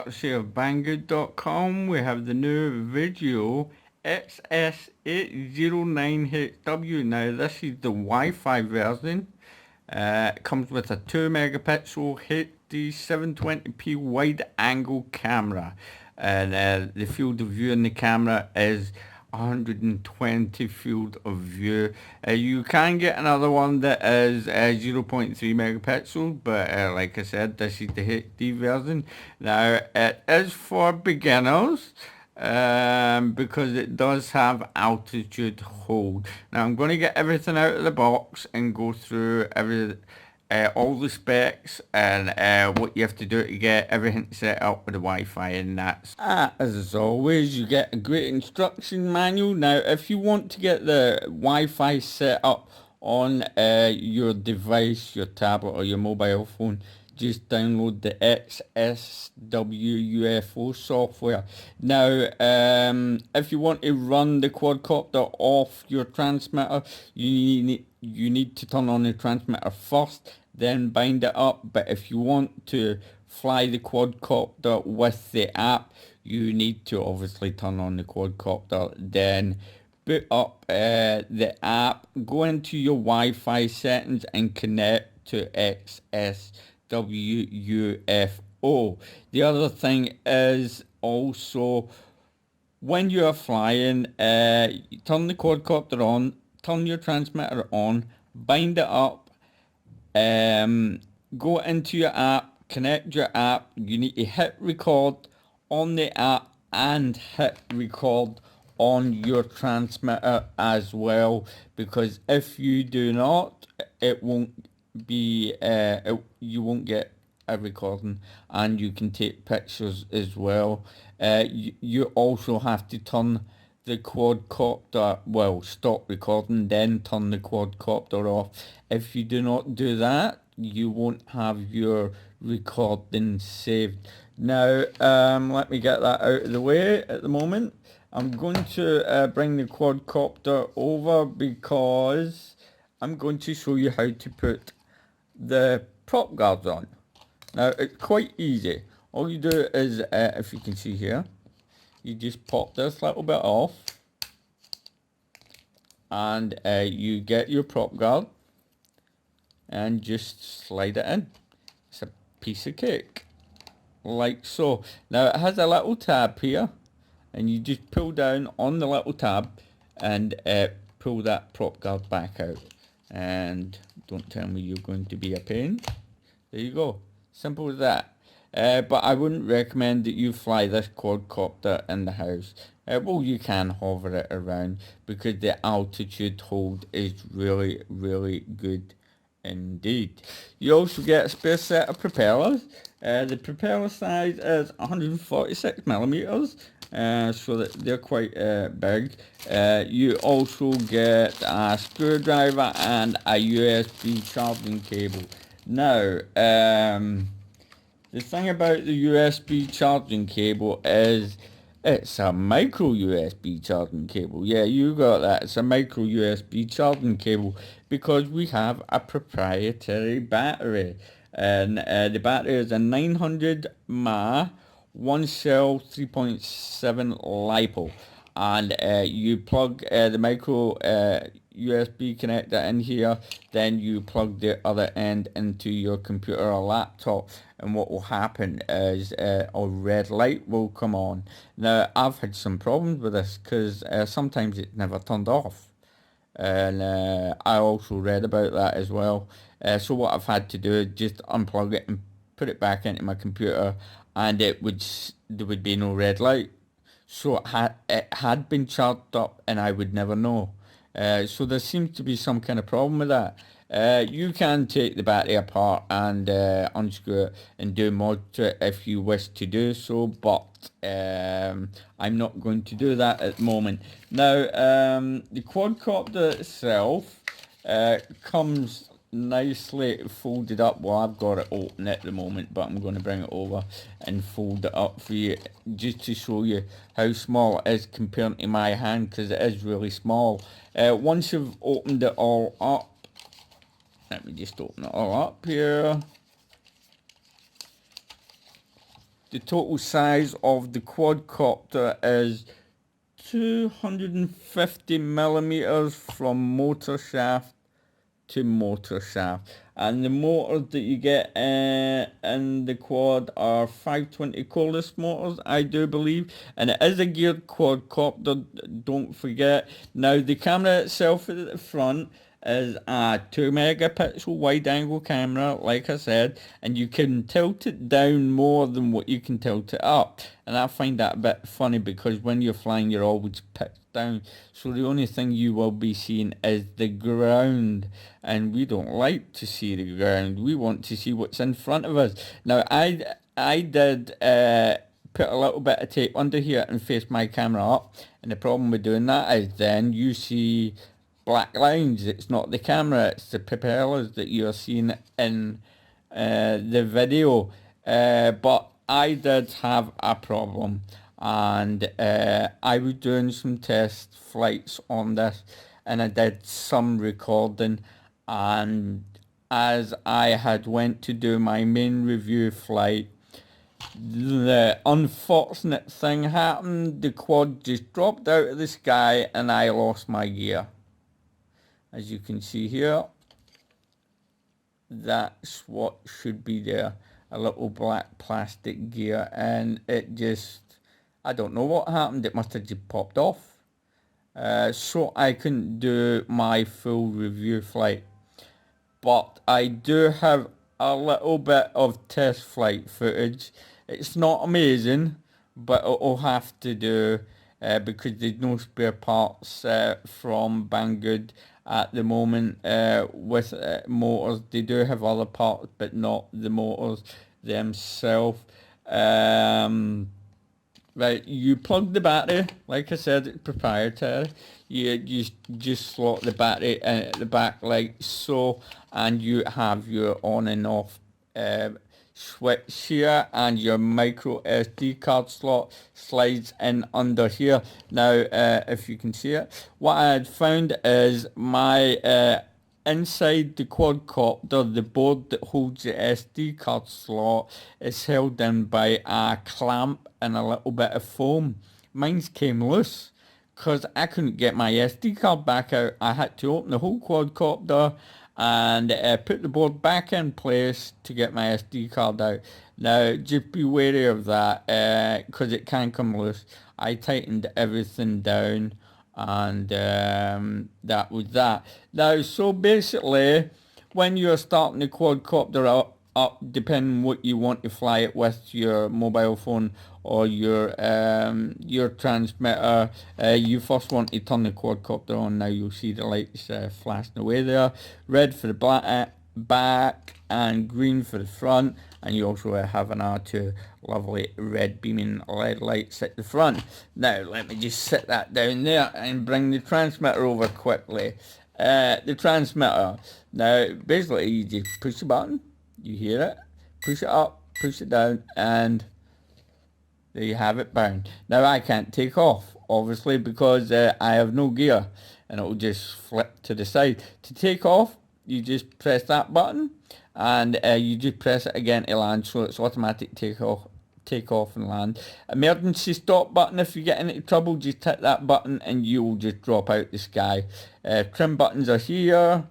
courtesy of Banggood.com. We have the new Visuo XS809HW. Now this is the Wi-Fi version. It comes with a 2 megapixel HD 720p wide angle camera, and the field of view in the camera is 120 field of view. You can get another one that is 0.3 megapixels, but like I said, this is the HD version. Now it is for beginners, because it does have altitude hold. Now I'm going to get everything out of the box and go through all the specs and what you have to do to get everything set up with the Wi-Fi, and that's as always, you get a great instruction manual. Now if you want to get the Wi-Fi set up on your device, your tablet or your mobile phone, just download the XSW UFO software. Now if you want to run the quadcopter off your transmitter, you need to turn on the transmitter first, then bind it up. But if you want to fly the quadcopter with the app, you need to obviously turn on the quadcopter, then boot up the app, go into your Wi-Fi settings and connect to XSW UFO. The other thing is also, when you're flying, you turn the quadcopter on, turn your transmitter on, bind it up, go into your app, connect your app. You need to hit record on the app and hit record on your transmitter as well, because if you do not, it won't be you won't get a recording, and you can take pictures as well. You also have to turn the quadcopter, well, stop recording, then turn the quadcopter off. If you do not do that, you won't have your recording saved. Now let me get that out of the way. At the moment I'm going to bring the quadcopter over, because I'm going to show you how to put the prop guards on. Now it's quite easy. All you do is, if you can see here, you just pop this little bit off, and you get your prop guard and just slide it in. It's a piece of cake, like so. Now it has a little tab here, and you just pull down on the little tab and pull that prop guard back out. And don't tell me you're going to be a pain. There you go, simple as that. But I wouldn't recommend that you fly this quadcopter in the house. Well, you can hover it around, because the altitude hold is really, really good indeed. You also get a spare set of propellers. The propeller size is 146 millimeters, so that they're quite big. You also get a screwdriver and a USB charging cable. Now, the thing about the USB charging cable is it's a micro USB charging cable. Yeah, you got that. It's a micro USB charging cable, because we have a proprietary battery. And the battery is a 900 mAh, one cell 3.7 LiPo. And you plug the micro USB connector in here, then you plug the other end into your computer or laptop, and what will happen is a red light will come on. Now I've had some problems with this, because sometimes it never turned off, and I also read about that as well. So what I've had to do is just unplug it and put it back into my computer, and there would be no red light. So it had been charged up, and I would never know. So there seems to be some kind of problem with that. You can take the battery apart and unscrew it and do mods to it if you wish to do so, but I'm not going to do that at the moment. Now, the quadcopter itself comes nicely folded up. Well, I've got it open at the moment, but I'm going to bring it over and fold it up for you, just to show you how small it is compared to my hand, because it is really small. Once you've opened it all up, let me just open it all up here. the total size of the quadcopter is 250 millimeters from motor shaft to motor shaft, and the motors that you get in the quad are 520 coldest motors, I do believe, and it is a geared quadcopter, don't forget. Now the camera itself at the front is a 2 megapixel wide angle camera, like I said, and you can tilt it down more than what you can tilt it up, and I find that a bit funny because when you're flying you're always pitched down, so the only thing you will be seeing is the ground, and we don't like to see the ground, we want to see what's in front of us. Now I did put a little bit of tape under here and face my camera up, and the problem with doing that is then you see black lines. It's not the camera, it's the propellers that you're seeing in the video, but I did have a problem, and I was doing some test flights on this, and I did some recording, and as I had went to do my main review flight, the unfortunate thing happened. The quad just dropped out of the sky and I lost my gear. As you can see here, that's what should be there, a little black plastic gear, and it just, I don't know what happened, it must have just popped off. So I couldn't do my full review flight, but I do have a little bit of test flight footage. It's not amazing, but it'll have to do because there's no spare parts from Banggood at the moment with motors. They do have other parts, but not the motors themselves. Right, you plug the battery, like I said, it's proprietary. You just slot the battery in at the back like so, and you have your on and off switch here, and your micro SD card slot slides in under here. Now, if you can see it, what I had found is my inside the quadcopter, the board that holds the SD card slot is held in by a clamp and a little bit of foam. Mine's came loose because I couldn't get my SD card back out. I had to open the whole quadcopter and put the board back in place to get my SD card out. Now, just be wary of that because it can come loose. I tightened everything down, and that was that. Now, so basically, when you're starting the quadcopter up, depending what you want to fly it with, your mobile phone or your transmitter, you first want to turn the quadcopter on. Now you'll see the lights flashing away there, red for the back and green for the front, and you also have an R2 lovely red beaming LED lights at the front. Now let me just set that down there and bring the transmitter over quickly. The transmitter, now basically you just push the button, you hear it, push it up, push it down, and there you have it bound. Now I can't take off, obviously, because I have no gear, and it will just flip to the side. To take off, you just press that button, and you just press it again to land, so it's automatic take off and land. Emergency stop button, if you get into trouble, just hit that button and you will just drop out the sky. Trim buttons are here.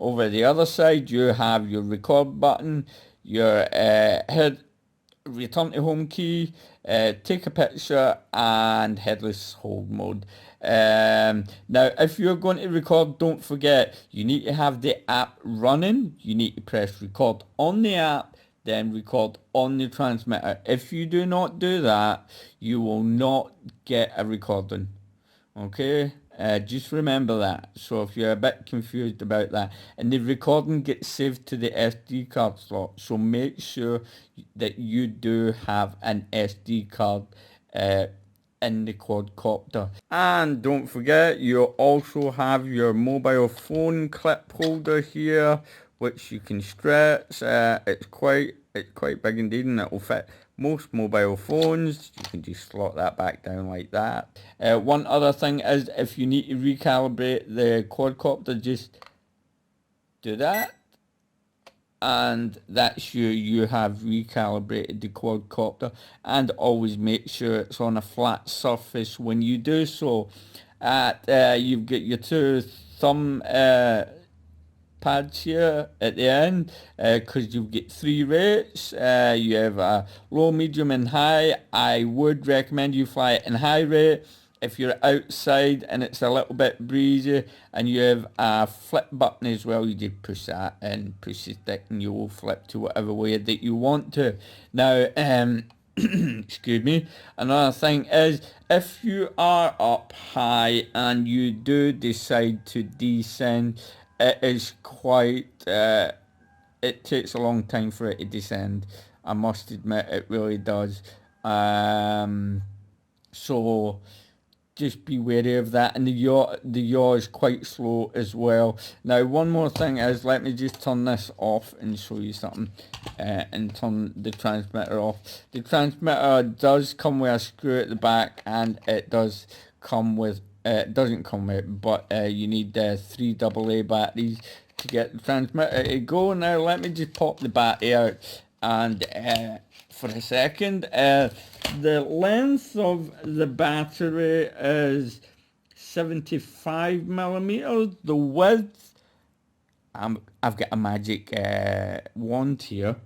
Over the other side you have your record button, your head return to home key, take a picture, and headless hold mode. Now if you're going to record, don't forget you need to have the app running. You need to press record on the app, then record on the transmitter. If you do not do that, you will not get a recording. Okay, just remember that. So if you're a bit confused about that, and the recording gets saved to the SD card slot, so make sure that you do have an SD card in the quadcopter. And don't forget, you also have your mobile phone clip holder here, which you can stretch. It's quite big indeed, and it will fit most mobile phones. You can just slot that back down like that. One other thing is, if you need to recalibrate the quadcopter, just do that, and that's you have recalibrated the quadcopter, and always make sure it's on a flat surface when you do so. You've got your two thumb pads here at the end, because you've got three rates. You have a low, medium and high. I would recommend you fly it in high rate if you're outside and it's a little bit breezy, and you have a flip button as well. You just push that and push the stick and you will flip to whatever way that you want to. Now, excuse me, another thing is, if you are up high and you do decide to descend, it is quite, it takes a long time for it to descend. I must admit, it really does. So just be wary of that, and the yaw is quite slow as well. Now, one more thing is, let me just turn this off and show you something, and turn the transmitter off. The transmitter does come with a screw at the back, and it does come with, it doesn't come with, but you need 3 AA batteries to get the transmitter to go. Now, let me just pop the battery out, and for a second, the length of the battery is 75 millimeters. The width, I've got a magic wand here.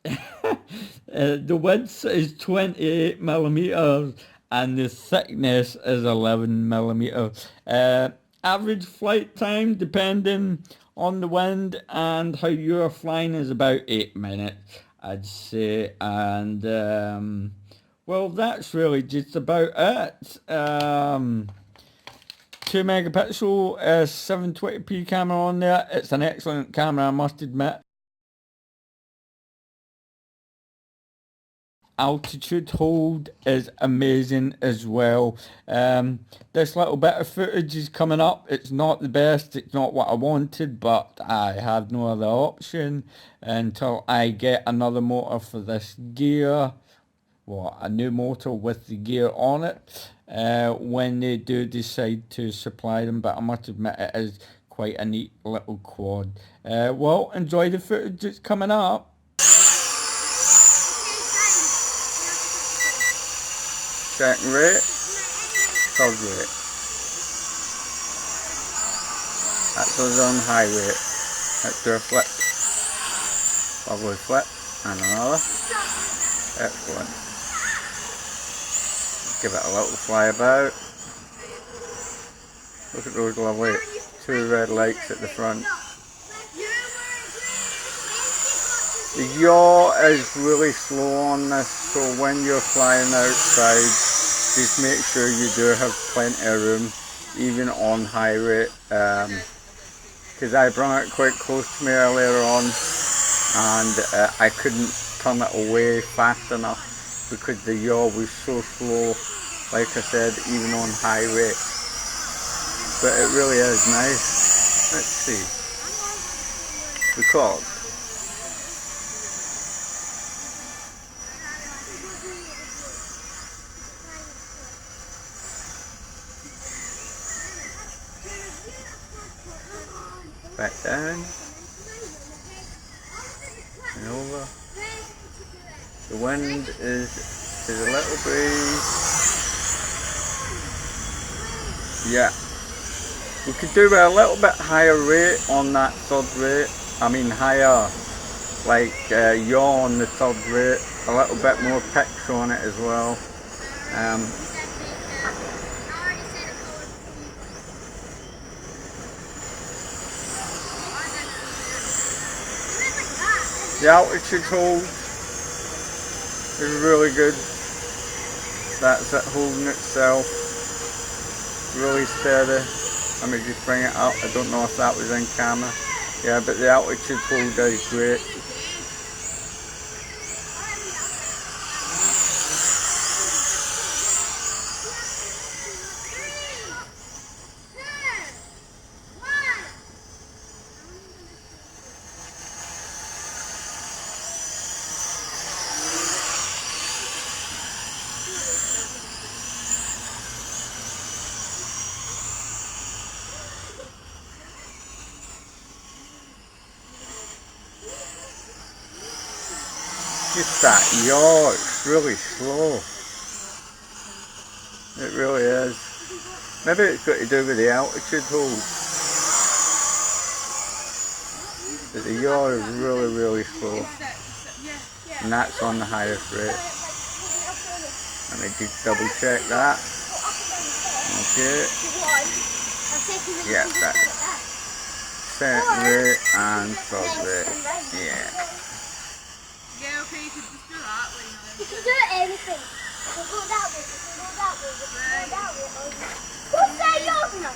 The width is 28 millimeters and the thickness is 11 millimeters. Average flight time, depending on the wind and how you're flying, is about 8 minutes, I'd say. And well, that's really just about it. 2 megapixel 720p camera on there. It's an excellent camera, I must admit. Altitude hold is amazing as well. This little bit of footage is coming up. It's not the best, it's not what I wanted, but I have no other option until I get another motor for this gear. Well, a new motor with the gear on it, when they do decide to supply them. But I must admit, it is quite a neat little quad. Well, enjoy the footage that's coming up. Second rate, third rate. That's us on high rate. Let's do a flip. Lovely flip, and another. Excellent. Give it a little fly about. Look at those lovely 2 red lights at the front. The yaw is really slow on this, so when you're flying outside, just make sure you do have plenty of room, even on high rate, because I brought it quite close to me earlier on, and I couldn't turn it away fast enough because the yaw was so slow, like I said, even on high rate. But it really is nice. Let's see. Record. Back down and over. The wind is a little breeze. Yeah, we could do a little bit higher rate on that third rate. I mean higher, like yaw on the third rate. A little bit more pitch on it as well. The altitude hold is really good. That's it holding itself really steady. Let me just bring it up. I don't know if that was in camera. Yeah, but the altitude hold is great. just that yaw, it's really slow. It really is. Maybe it's got to do with the altitude hold. But the yaw is really, really slow. And that's on the highest rate. Let me just double check that. Okay. Yeah, that's set rate and frog rate. Yeah. Yeah, okay, you could just do that way now. You can do anything. You can go that way, you can go that way, you can go that way. What's that yours now?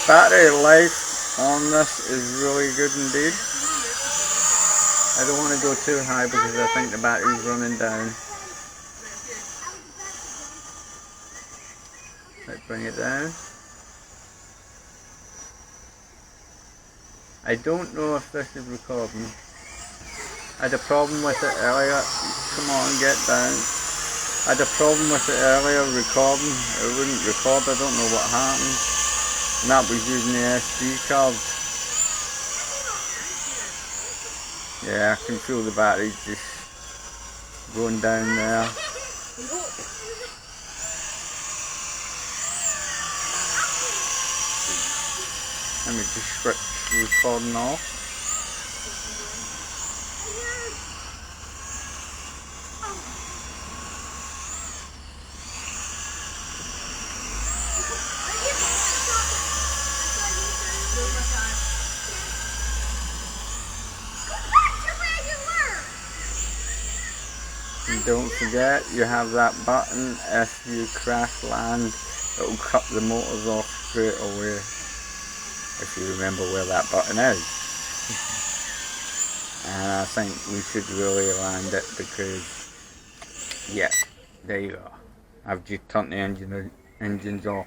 Battery life on this is really good indeed. I don't want to go too high because I think the battery's running down. Let's bring it down. I don't know if this is recording. I had a problem with it earlier. Come on, get down. I had a problem with it earlier recording. It wouldn't record, I don't know what happened. And that was using the SD card. Yeah, I can feel the battery just going down there. Let me just switch the recording off. And don't forget, you have that button. If you crash land, it will cut the motors off straight away. If you remember where that button is. And I think we should really land it because, yeah, there you go. I've just turned the engines off.